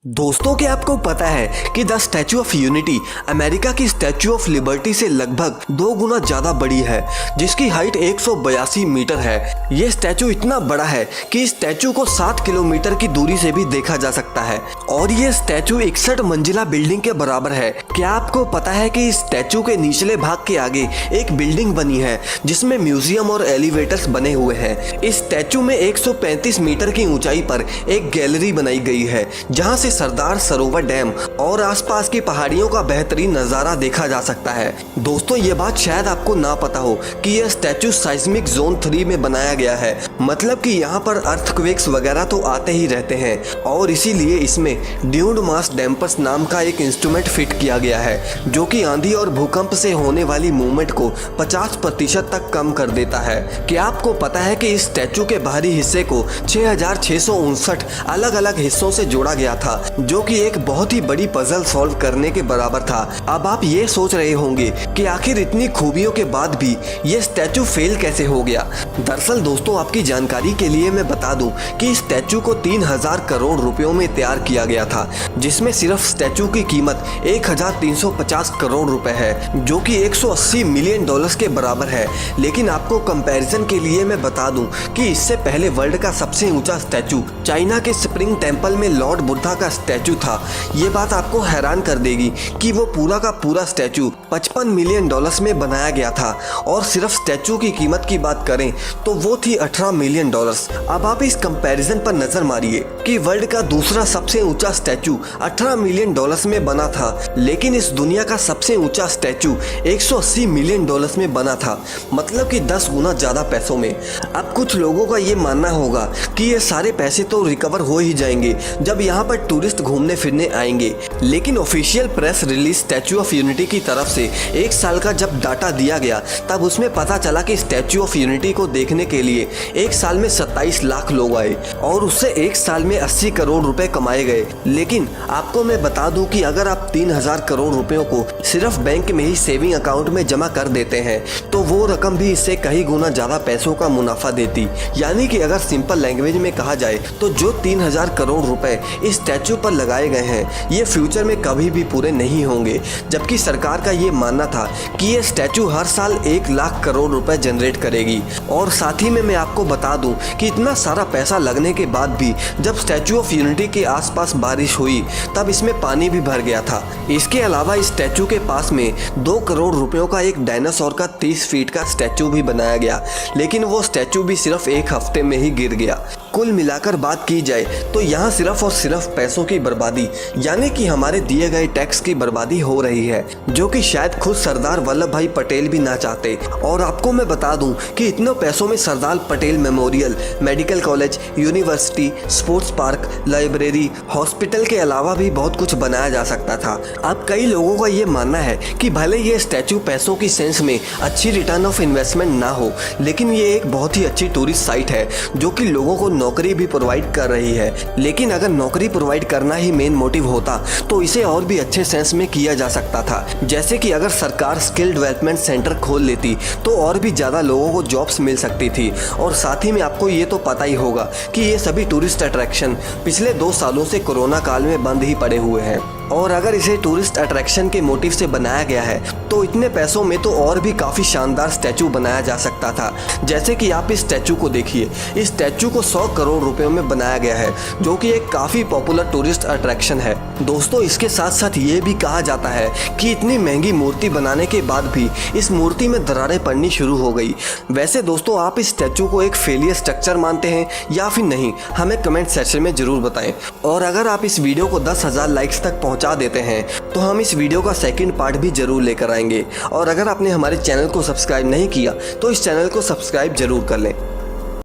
दोस्तों, क्या आपको पता है कि the statue of unity America की स्टैचू ऑफ लिबर्टी से लगभग 2 गुना ज्यादा बड़ी है, जिसकी हाइट 182 मीटर है। ये स्टैचू इतना बड़ा है कि इस स्टैचू को 7 किलोमीटर की दूरी से भी देखा जा सकता है और ये स्टैचू 61 मंजिला बिल्डिंग के बराबर है। क्या आपको पता है कि इस स्टैचू के निचले भाग के आगे एक बिल्डिंग बनी है जिसमें म्यूजियम और एलिवेटर्स बने हुए हैं। इस स्टैचू में 135 मीटर की ऊंचाई पर एक गैलरी बनाई गई है जहाँ से सरदार सरोवर डैम और आसपास की पहाड़ियों का बेहतरीन नजारा देखा जा सकता है। दोस्तों, ये बात शायद आपको ना पता हो कि यह स्टैचू साइस्मिक जोन 3 में बनाया गया है, मतलब कि यहाँ पर अर्थक्वेक्स वगैरह तो आते ही रहते हैं और इसीलिए इसमें ड्यून्ड मास डैम्पर्स नाम का एक इंस्ट्रूमेंट फिट किया गया है जो कि आंधी और भूकंप से होने वाली मूवमेंट को 50% तक कम कर देता है। क्या आपको पता है कि इस स्टैचू के बाहरी हिस्से को 6659 अलग अलग हिस्सों से जोड़ा गया था, जो कि एक बहुत ही बड़ी पजल सॉल्व करने के बराबर था। अब आप ये सोच रहे होंगे कि आखिर इतनी खूबियों के बाद भी ये स्टैचू फेल कैसे हो गया। दरअसल दोस्तों, आपकी जानकारी के लिए मैं बता दूं कि इस स्टैचू को 3000 करोड़ रुपयों में तैयार किया गया था, जिसमें सिर्फ स्टैचू की कीमत 1350 करोड़ रुपए है, जो कि 180 मिलियन डॉलर्स के बराबर है। लेकिन आपको कंपैरिजन के लिए मैं बता दूं कि इससे पहले वर्ल्ड का सबसे ऊंचा स्टैचू चाइना के स्प्रिंग टेम्पल में लॉर्ड बुद्धा का स्टैचू था। ये बात आपको हैरान कर देगी कि वो पूरा का पूरा स्टैचू 55 मिलियन डॉलर्स में बनाया गया था और सिर्फ स्टैचू की कीमत की बात करें तो वो थी 18 मिलियन डॉलर्स। अब आप इस कंपैरिजन पर नजर मारिए कि वर्ल्ड का दूसरा सबसे ऊंचा स्टैचू 18 मिलियन डॉलर्स में बना था, लेकिन इस दुनिया का सबसे ऊंचा स्टैचू 180 मिलियन डॉलर्स में बना था, मतलब कि 10 गुना ज्यादा पैसों में। अब कुछ लोगों का ये मानना होगा कि ये सारे पैसे तो रिकवर हो ही जाएंगे जब यहाँ पर टूरिस्ट घूमने फिरने आएंगे, लेकिन official press release statue of unity की तरफ से 1 साल का जब डाटा दिया गया तब उसमें पता चला कि स्टैचू ऑफ यूनिटी को देखने के लिए 1 साल में 27 लाख लोग आए और उससे 1 साल में 80 करोड़ रुपए कमाए गए। लेकिन आपको मैं बता दूं कि अगर आप 3000 करोड़ रुपयों को सिर्फ बैंक में ही सेविंग अकाउंट में जमा कर देते हैं तो वो रकम भी इससे कई गुना ज्यादा पैसों का मुनाफा देती। यानी कि अगर सिंपल लैंग्वेज में कहा जाए तो जो 3000 करोड़ रुपए इस स्टैचू पर लगाए गए हैं ये फ्यूचर में कभी भी पूरे नहीं होंगे, जबकि सरकार का ये मानना था कि ये स्टैचू हर साल 1 लाख करोड़ रुपए जनरेट करेगी। और साथ ही में मैं आपको बता दूं कि इतना सारा पैसा लगने के बाद भी जब स्टैचू ऑफ यूनिटी के आसपास बारिश हुई तब इसमें पानी भी भर गया था। इसके अलावा इस स्टैचू के पास में 2 करोड़ रुपयों का एक डायनासोर का 30 फीट का स्टैचू भी बनाया गया, लेकिन वो स्टैचू भी सिर्फ 1 हफ्ते में ही गिर गया। कुल मिलाकर बात की जाए तो यहाँ सिर्फ और सिर्फ पैसों की बर्बादी यानी कि हमारे दिए गए टैक्स की बर्बादी हो रही है, जो कि शायद खुद सरदार वल्लभ भाई पटेल भी ना चाहते। और आपको मैं बता दूं कि इतने पैसों में Sardar Patel memorial, medical college, university, sports park, library, hospital के अलावा भी बहुत कुछ बनाया जा सकता था। अब कई लोगों का ये मानना है कि भले ये स्टैचू पैसों की सेंस में अच्छी रिटर्न ऑफ इन्वेस्टमेंट ना हो, लेकिन ये एक बहुत ही अच्छी टूरिस्ट साइट है जो कि लोगों को नौकरी भी प्रोवाइड कर रही है। लेकिन अगर नौकरी प्रोवाइड करना ही मेन मोटिव होता तो इसे और भी अच्छे सेंस में किया जा सकता था, जैसे कि अगर सरकार स्किल डेवलपमेंट सेंटर खोल लेती तो और भी ज़्यादा लोगों को जॉब्स मिल सकती थी। और साथ ही में आपको ये तो पता ही होगा कि ये सभी टूरिस्ट अट्रैक्शन पिछले 2 सालों से कोरोना काल में बंद ही पड़े हुए हैं, और अगर इसे टूरिस्ट अट्रैक्शन के मोटिव से बनाया गया है तो इतने पैसों में तो और भी काफ़ी शानदार स्टैचू बनाया जा सकता था। जैसे कि आप इस स्टैचू को देखिए, इस स्टैचू को 100 करोड़ रुपयों में बनाया गया है, जो कि एक काफ़ी पॉपुलर टूरिस्ट अट्रैक्शन है। दोस्तों, इसके साथ साथ ये भी कहा जाता है कि इतनी महंगी मूर्ति बनाने के बाद भी इस मूर्ति में दरारें पड़नी शुरू हो गई। वैसे दोस्तों, आप इस स्टैचू को एक फेलियर स्ट्रक्चर मानते हैं या फिर नहीं, हमें कमेंट सेक्शन में जरूर बताएं। और अगर आप इस वीडियो को 10,000 लाइक्स तक पहुंचा देते हैं तो हम इस वीडियो का सेकंड पार्ट भी जरूर लेकर आएंगे। और अगर आपने हमारे चैनल को सब्सक्राइब नहीं किया तो इस चैनल को सब्सक्राइब जरूर कर लें।